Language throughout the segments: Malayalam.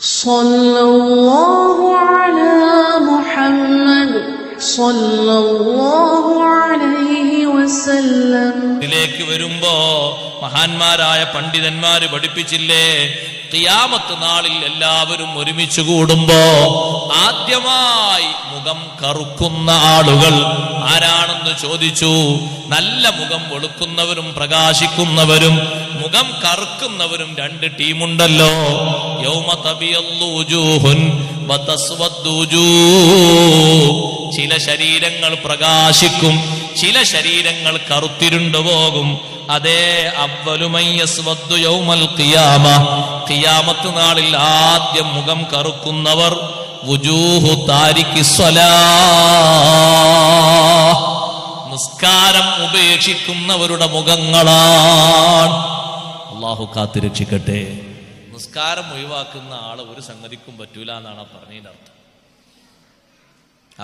സല്ലല്ലാഹു അലാ മുഹമ്മദ് സല്ലല്ലാഹു അലൈഹി വസല്ലം. ഇതിലേക്ക് വരുമ്പോ മഹാന്മാരായ പണ്ഡിതന്മാര് പഠിപ്പിച്ചില്ലേ, ഖിയാമത്ത് നാളിൽ എല്ലാവരും ഒരുമിച്ച് കൂടുമ്പോ ആദ്യമായി മുഖം കറുക്കുന്ന ആളുകൾ ആരാണെന്ന് ചോദിച്ചു. നല്ല മുഖം വെളുക്കുന്നവരും പ്രകാശിക്കുന്നവരും മുഖം കറുക്കുന്നവരും രണ്ട് ടീമുണ്ടല്ലോ. യൗമ തബിയല്ലു വജൂഹുൻ വതസ്വദ്ദു വജൂഹ്. ചില ശരീരങ്ങൾ പ്രകാശിക്കും, ചില ശരീരങ്ങൾ കറുത്തിരുണ്ടു പോകും. അതേ അവ്വലുമയ്യസ്വദ്ദു യൗമൽ ഖിയാമ, ഖിയാമത്ത് നാളിൽ ആദ്യം മുഖം കറുക്കുന്നവർ വുജൂഹു താരിഖിസ്സലാഹ്, നിസ്കാരം ഉപേക്ഷിക്കുന്നവരുടെ മുഖങ്ങളാണ്. അല്ലാഹു കാത്തുരക്ഷിക്കട്ടെ. നിസ്കാരം ഒഴിവാക്കുന്ന ആളെ ഒരു സംഗതിക്കും പറ്റൂല എന്നാണ് പറഞ്ഞതിൻ്റെ അർത്ഥം.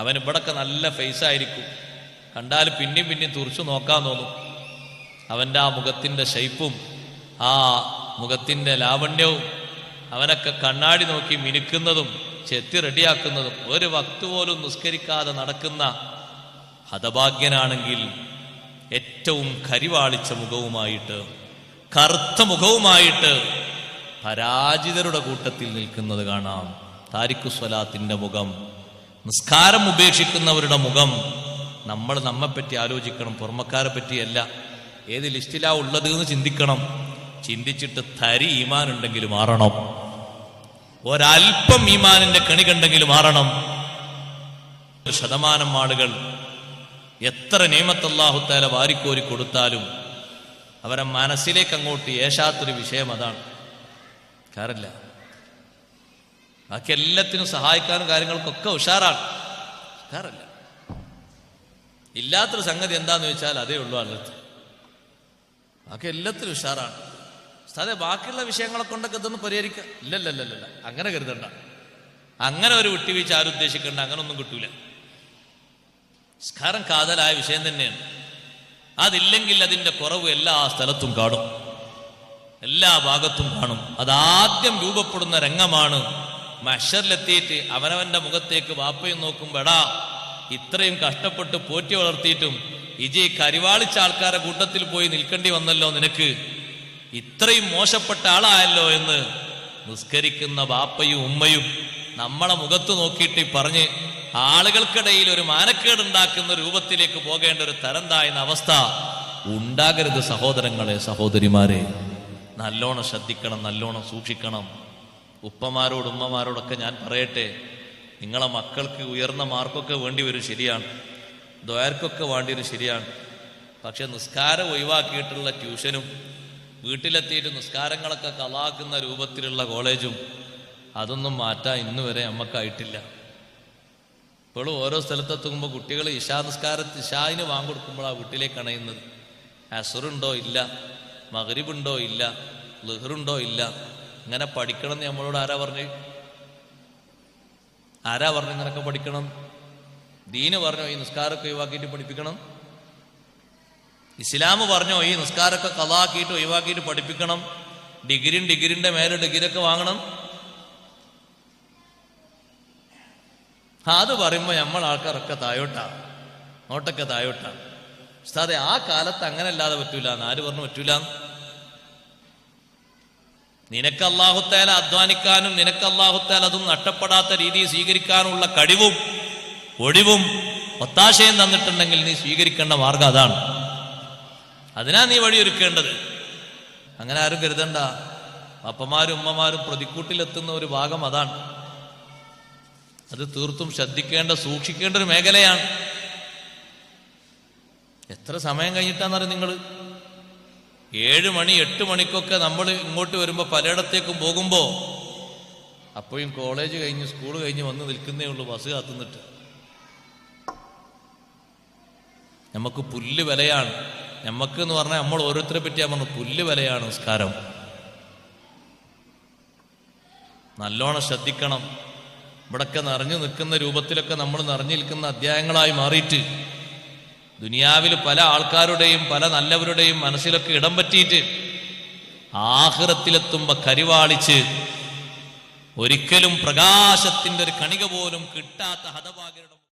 അവൻ ഇവിടൊക്കെ നല്ല ഫേസ് ആയിരിക്കും, കണ്ടാൽ പിന്നെയും പിന്നെയും തുറച്ചു നോക്കാൻ തോന്നും. അവൻ്റെ ആ മുഖത്തിൻ്റെ ഷെയ്പ്പും ആ മുഖത്തിൻ്റെ ലാവണ്യവും, അവനൊക്കെ കണ്ണാടി നോക്കി മിനുക്കുന്നതും ചെത്തി റെഡിയാക്കുന്നതും, ഒരു വക്ത് പോലും നിസ്കരിക്കാതെ നടക്കുന്ന ഹതഭാഗ്യനാണെങ്കിൽ ഏറ്റവും കരിവാളിച്ച മുഖവുമായിട്ട്, കറുത്ത മുഖവുമായിട്ട് പരാജിതരുടെ കൂട്ടത്തിൽ നിൽക്കുന്നത് കാണാം. താരിഖു സ്വലാത്തിന്റെ മുഖം, നിസ്കാരം ഉപേക്ഷിക്കുന്നവരുടെ മുഖം. നമ്മൾ നമ്മെപ്പറ്റി ആലോചിക്കണം, പുറമക്കാരെ പറ്റിയല്ല. ഏത് ലിസ്റ്റിലാ ഉള്ളത് എന്ന് ചിന്തിക്കണം. ചിന്തിച്ചിട്ട് തരി ഈമാൻ ഉണ്ടെങ്കിൽ മാറണം, ഒരൽപ്പം ഈമാനിന്റെ കണി കണ്ടെങ്കിൽ മാറണം. 1% ആളുകൾ എത്ര നിഅമത്ത് അല്ലാഹു തആല വാരിക്കോരി കൊടുത്താലും അവരെ മനസ്സിലേക്ക് അങ്ങോട്ട് ഏശാത്തൊരു വിഷയം അതാണ്. കാറില്ല, ബാക്കി എല്ലാത്തിനും സഹായിക്കാനും കാര്യങ്ങൾക്കൊക്കെ ഉഷാറാണ്. കാറില്ല, ഇല്ലാത്തൊരു സംഗതി എന്താന്ന് ചോദിച്ചാൽ അതേ ഉള്ളൂ ആളുകൾക്ക്. ബാക്കി എല്ലാത്തിനും ഉഷാറാണ്. അതെ, ബാക്കിയുള്ള വിഷയങ്ങളെ കൊണ്ടൊക്കെ ഇതൊന്ന് പരിഹരിക്കുക. ഇല്ലല്ലല്ല, അങ്ങനെ കരുതണ്ട. അങ്ങനെ ഒരു വിട്ടുവീഴ്ച ആരും ഉദ്ദേശിക്കണ്ട. അങ്ങനൊന്നും കിട്ടൂല. സംസ്കാരം കാതലായ വിഷയം തന്നെയാണ്. അതില്ലെങ്കിൽ അതിൻ്റെ കുറവ് എല്ലാ സ്ഥലത്തും കാണും, എല്ലാ ഭാഗത്തും കാണും. അതാദ്യം രൂപപ്പെടുന്ന രംഗമാണ് മഹ്ശറിലെത്തിയിട്ട് അവനവന്റെ മുഖത്തേക്ക് വാപ്പയും നോക്കുമ്പോടാ, ഇത്രയും കഷ്ടപ്പെട്ട് പോറ്റി വളർത്തിയിട്ടും ഇജി കരിവാളിച്ച ആൾക്കാരെ കൂട്ടത്തിൽ പോയി നിൽക്കേണ്ടി വന്നല്ലോ, നിനക്ക് ഇത്രയും മോശപ്പെട്ട ആളായല്ലോ എന്ന് നിസ്കരിക്കുന്ന ബാപ്പയും ഉമ്മയും നമ്മളെ മുഖത്ത് നോക്കിയിട്ട് പറഞ്ഞ് ആളുകൾക്കിടയിൽ ഒരു മാനക്കേടുണ്ടാക്കുന്ന രൂപത്തിലേക്ക് പോകേണ്ട ഒരു തരം താഴ്ന്ന അവസ്ഥ ഉണ്ടാകരുത്. സഹോദരങ്ങളെ, സഹോദരിമാരെ, നല്ലോണം ശ്രദ്ധിക്കണം, നല്ലോണം സൂക്ഷിക്കണം. ഉപ്പമാരോട് ഉമ്മമാരോടൊക്കെ ഞാൻ പറയട്ടെ, നിങ്ങളെ മക്കൾക്ക് ഉയർന്ന മാർക്കൊക്കെ വേണ്ടി വരും, ശരിയാണ്. ദ്വാർക്കൊക്കെ വേണ്ടി വരും, ശരിയാണ്. പക്ഷെ നിസ്കാരം ഒഴിവാക്കിയിട്ടുള്ള ട്യൂഷനും വീട്ടിലെത്തിയിട്ട് നിസ്കാരങ്ങളൊക്കെ കളാക്കുന്ന രൂപത്തിലുള്ള കോളേജും അതൊന്നും മാറ്റാൻ ഇന്ന് വരെ നമുക്കായിട്ടില്ല. ഇപ്പോഴും ഓരോ സ്ഥലത്തെത്തുമ്പോൾ കുട്ടികൾ ഇശാന് വാങ്ങിക്കൊടുക്കുമ്പോഴാണ് വീട്ടിലേക്ക് അണയുന്നത്. അസുറുണ്ടോ ഇല്ല, മഗ്രിബുണ്ടോ ഇല്ല, ളുഹറുണ്ടോ ഇല്ല. ഇങ്ങനെ പഠിക്കണം എന്ന് നമ്മളോട് ആരാ പറഞ്ഞു ഇങ്ങനൊക്കെ പഠിക്കണം? ദീന് പറഞ്ഞോ ഈ നിസ്കാരമൊക്കെ ഒഴിവാക്കിയിട്ട് പഠിപ്പിക്കണം? ഇസ്ലാം പറഞ്ഞോ ഈ നിസ്കാരമൊക്കെ കളാക്കിയിട്ട് ഒഴിവാക്കിയിട്ട് പഠിപ്പിക്കണം? ഡിഗ്രിന്റെ മേലെ ഡിഗ്രിയൊക്കെ വാങ്ങണം? അത് പറയുമ്പോൾ നമ്മൾ ആൾക്കാരൊക്കെ തായോട്ടാണ്, നോട്ടൊക്കെ തായോട്ടാണ്. ഉസ്താദെ, ആ കാലത്ത് അങ്ങനെ അല്ലാതെ പറ്റൂല. ആര് പറഞ്ഞു പറ്റൂല? നിനക്ക് അല്ലാഹു തആല അധ്വാനിക്കാനും നിനക്ക് അല്ലാഹു തആല അതും നഷ്ടപ്പെടാത്ത രീതിയിൽ സ്വീകരിക്കാനുള്ള കഴിവും ഒഴിവും ഒത്താശയും തന്നിട്ടുണ്ടെങ്കിൽ നീ സ്വീകരിക്കേണ്ട മാർഗം അതാണ്. അതിനാ നീ വഴിയൊരുക്കേണ്ടത്. അങ്ങനെ ആരും കരുതണ്ട. അപ്പമാരും ഉമ്മമാരും പ്രതിക്കൂട്ടിലെത്തുന്ന ഒരു ഭാഗം അതാണ്. അത് തീർത്തും ശ്രദ്ധിക്കേണ്ട, സൂക്ഷിക്കേണ്ട ഒരു മേഖലയാണ്. എത്ര സമയം കഴിഞ്ഞിട്ടാന്നറിയാം നിങ്ങൾ? 7 മണി 8 മണിക്കൊക്കെ നമ്മൾ ഇങ്ങോട്ട് വരുമ്പോൾ പലയിടത്തേക്കും പോകുമ്പോൾ അപ്പോഴും കോളേജ് കഴിഞ്ഞ് സ്കൂൾ കഴിഞ്ഞ് വന്ന് നിൽക്കുന്നേ ഉള്ളൂ, ബസ് കാത്തുനിന്നിട്ട്. നമുക്ക് പുല്ല് വിലയാണ്. നമുക്ക് എന്ന് പറഞ്ഞാൽ നമ്മൾ ഓരോരുത്തരെ പറ്റി പറഞ്ഞു, പുല്ല് വിലയാണ് നിസ്കാരം. നല്ലോണം ശ്രദ്ധിക്കണം. ഇവിടൊക്കെ നിറഞ്ഞു നിൽക്കുന്ന രൂപത്തിലൊക്കെ നമ്മൾ നിറഞ്ഞു നിൽക്കുന്ന അധ്യായങ്ങളായി മാറിയിട്ട് ദുനിയാവിൽ പല ആൾക്കാരുടെയും പല നല്ലവരുടെയും മനസ്സിലൊക്കെ ഇടം പറ്റിയിട്ട് ആഖിറത്തിലെത്തുമ്പോ കരിവാളിച്ച് ഒരിക്കലും പ്രകാശത്തിന്റെ ഒരു കണിക പോലും കിട്ടാത്ത ഹതഭാഗ്യരുടെ